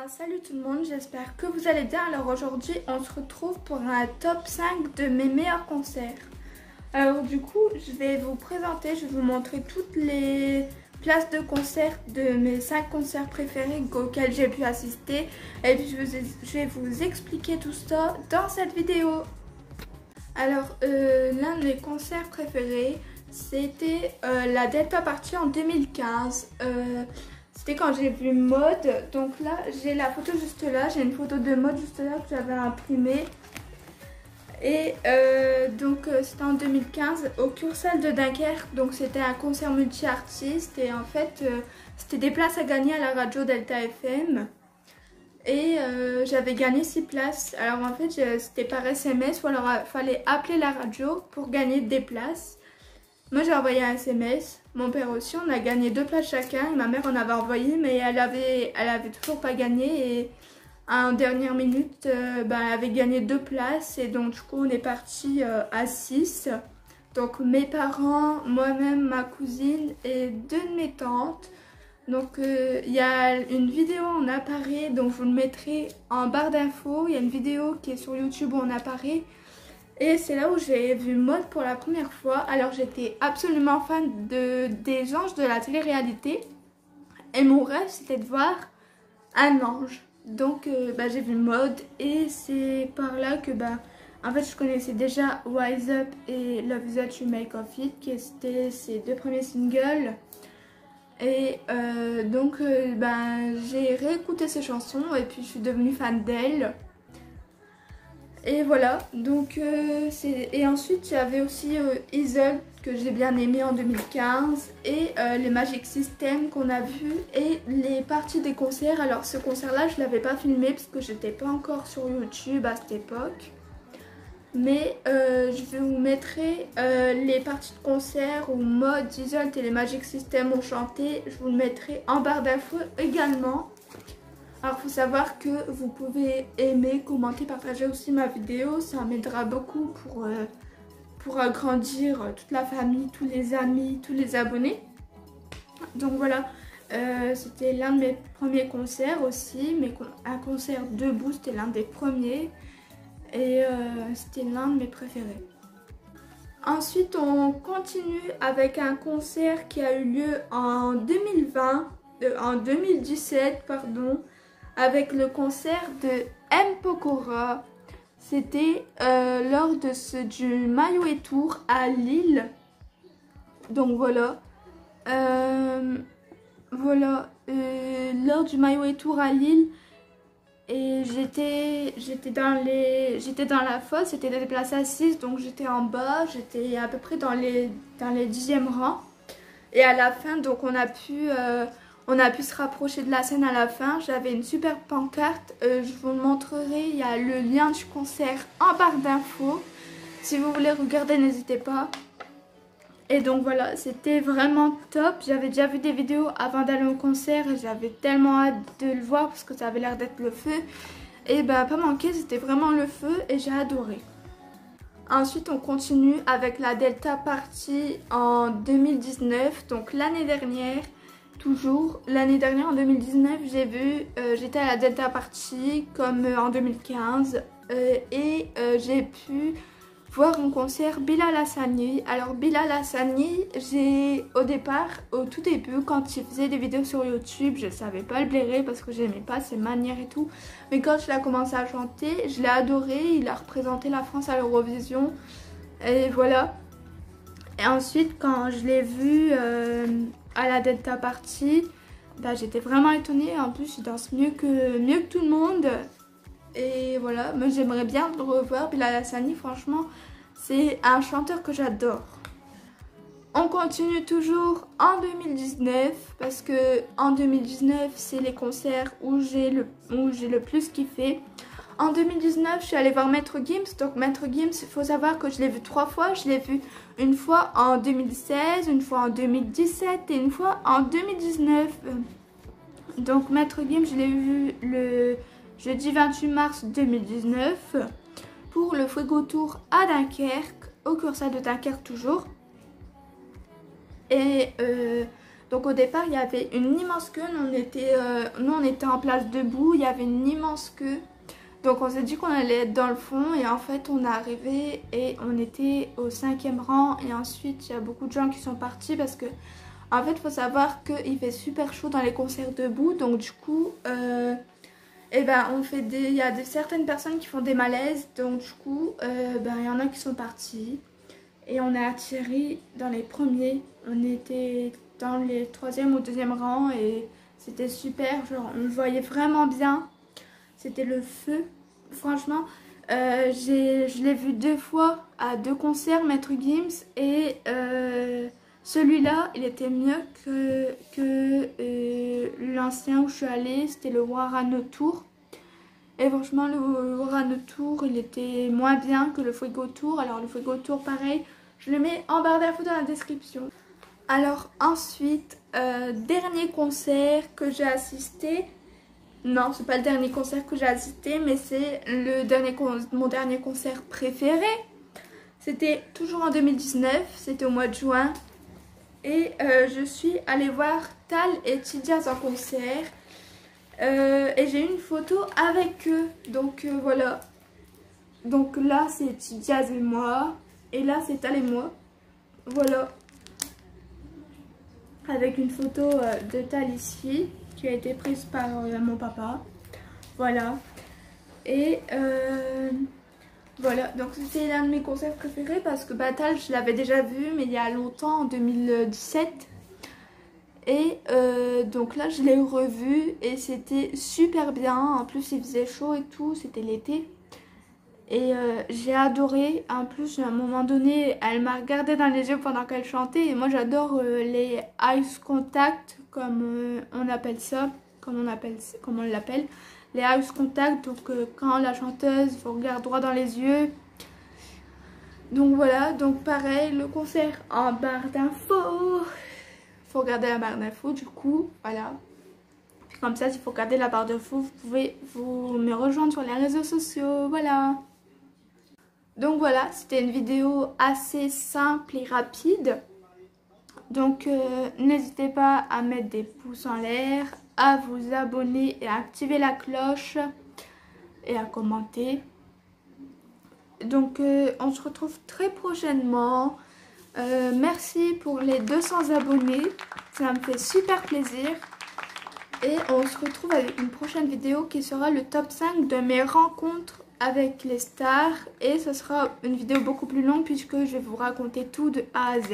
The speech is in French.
Salut tout le monde, j'espère que vous allez bien. Alors aujourd'hui on se retrouve pour un top 5 de mes meilleurs concerts. Alors du coup je vais vous présenter, je vais vous montrer toutes les places de concert de mes 5 concerts préférés auxquels j'ai pu assister. Et puis je vais vous expliquer tout ça dans cette vidéo. Alors l'un de mes concerts préférés c'était la Delta Party en 2015. C'était quand j'ai vu Mode, donc là j'ai la photo juste là, j'ai une photo de Mode juste là que j'avais imprimée. Et c'était en 2015 au Kursaal de Dunkerque, donc c'était un concert multi-artiste et en fait c'était des places à gagner à la radio Delta FM. Et j'avais gagné 6 places, alors en fait c'était par SMS ou alors il fallait appeler la radio pour gagner des places. Moi j'ai envoyé un SMS, mon père aussi, on a gagné 2 places chacun et ma mère en avait envoyé mais elle avait toujours pas gagné et en dernière minute elle avait gagné 2 places et donc du coup on est parti à 6. Donc mes parents, moi-même, ma cousine et 2 de mes tantes. Donc il y a une vidéo en apparaît, donc je vous le mettrai en barre d'infos, il y a une vidéo qui est sur YouTube où on apparaît. Et c'est là où j'ai vu Mode pour la première fois. Alors j'étais absolument fan des anges de la télé-réalité. Et mon rêve c'était de voir un ange. Donc j'ai vu Mode et c'est par là que en fait je connaissais déjà Wise Up et Love That You Make Of It qui étaient ses 2 premiers singles. Et j'ai réécouté ces chansons et puis je suis devenue fan d'elle. Et voilà, donc et ensuite il y avait aussi Isle que j'ai bien aimé en 2015 et les Magic System qu'on a vu et les parties des concerts. Alors ce concert là je l'avais pas filmé parce que j'étais pas encore sur YouTube à cette époque. Mais je vous mettrai les parties de concert où Mode, Isle et les Magic System ont chanté. Je vous le mettrai en barre d'infos également. Alors il faut savoir que vous pouvez aimer, commenter, partager aussi ma vidéo, ça m'aidera beaucoup pour agrandir toute la famille, tous les amis, tous les abonnés. Donc voilà, c'était l'un de mes premiers concerts aussi, mais un concert debout c'était l'un des premiers et c'était l'un de mes préférés. Ensuite on continue avec un concert qui a eu lieu en 2017 pardon. Avec le concert de M. Pokora. C'était lors du Mayoé Tour à Lille. Donc voilà. Lors du Mayoé Tour à Lille. Et j'étais dans la fosse, c'était des places assises, donc j'étais en bas, j'étais à peu près dans les 10e rangs. Et à la fin, donc on a pu se rapprocher de la scène à la fin. J'avais une super pancarte. Je vous le montrerai. Il y a le lien du concert en barre d'infos. Si vous voulez regarder, n'hésitez pas. Et donc voilà, c'était vraiment top. J'avais déjà vu des vidéos avant d'aller au concert et j'avais tellement hâte de le voir parce que ça avait l'air d'être le feu. Et pas manqué, c'était vraiment le feu et j'ai adoré. Ensuite, on continue avec la Delta Party en 2019, donc l'année dernière. Toujours l'année dernière en 2019 j'étais à la Delta Party comme en 2015 et j'ai pu voir en concert Bilal Hassani. Alors Bilal Hassani, au tout début quand il faisait des vidéos sur YouTube, je ne savais pas le blairer parce que j'aimais pas ses manières et tout, mais quand il a commencé à chanter je l'ai adoré. Il a représenté la France à l'Eurovision et voilà. Et ensuite quand je l'ai vu à la Delta Party, j'étais vraiment étonnée. En plus il danse mieux que tout le monde. Et voilà, moi j'aimerais bien le revoir. Bilal Hassani, franchement c'est un chanteur que j'adore. On continue toujours en 2019 parce que en 2019 c'est les concerts où j'ai le plus kiffé. En 2019, je suis allée voir Maître Gims. Donc Maître Gims, il faut savoir que je l'ai vu 3 fois. Je l'ai vu une fois en 2016, une fois en 2017 et une fois en 2019. Donc Maître Gims, je l'ai vu le jeudi 28 mars 2019 pour le Fuego Tour à Dunkerque, au Kursaal de Dunkerque toujours. Et Donc au départ il y avait une immense queue, nous on était en place debout, il y avait une immense queue. Donc on s'est dit qu'on allait être dans le fond et en fait on est arrivé et on était au 5e rang. Et ensuite il y a beaucoup de gens qui sont partis parce que en fait il faut savoir qu'il fait super chaud dans les concerts debout. Donc du coup il y a certaines personnes qui font des malaises. Donc du coup il y en a qui sont partis. Et on a atterri dans les premiers. On était dans les 3e ou 2e rang et c'était super. Genre, on le voyait vraiment bien. C'était le feu. Franchement, je l'ai vu 2 fois à 2 concerts, Maître Gims. Et celui-là, il était mieux que l'ancien où je suis allée. C'était le Warano Tour. Et franchement, le Warano Tour, il était moins bien que le Fuego Tour. Alors le Fuego Tour, pareil, je le mets en barre d'infos dans la description. Alors ensuite, dernier concert que j'ai assisté. Non, c'est pas le dernier concert que j'ai assisté, mais c'est mon dernier concert préféré. C'était toujours en 2019, c'était au mois de juin. Et je suis allée voir Tal et Tidiaz en concert. Et j'ai une photo avec eux. Donc voilà. Donc là c'est Tidiaz et moi. Et là c'est Tal et moi. Voilà. Avec une photo de Tal ici. Qui a été prise par mon papa. Voilà. Et voilà. Donc c'était l'un de mes concerts préférés. Parce que Tal je l'avais déjà vu. Mais il y a longtemps, en 2017. Et donc là je l'ai revu et c'était super bien. En plus il faisait chaud et tout, c'était l'été. Et j'ai adoré. En plus à un moment donné elle m'a regardé dans les yeux pendant qu'elle chantait. Et moi j'adore les eyes contact comme on appelle ça. Comme on l'appelle. Les eyes contact, donc quand la chanteuse vous regarde droit dans les yeux. Donc voilà, donc pareil le concert en barre d'infos. Faut regarder la barre d'infos du coup, voilà. Puis comme ça, s'il faut regarder la barre d'infos, vous pouvez me rejoindre sur les réseaux sociaux, voilà. Donc voilà, c'était une vidéo assez simple et rapide. Donc n'hésitez pas à mettre des pouces en l'air, à vous abonner et à activer la cloche et à commenter. Donc on se retrouve très prochainement. Merci pour les 200 abonnés, ça me fait super plaisir. Et on se retrouve avec une prochaine vidéo qui sera le top 5 de mes rencontres avec les stars. Et ce sera une vidéo beaucoup plus longue puisque je vais vous raconter tout de A à Z.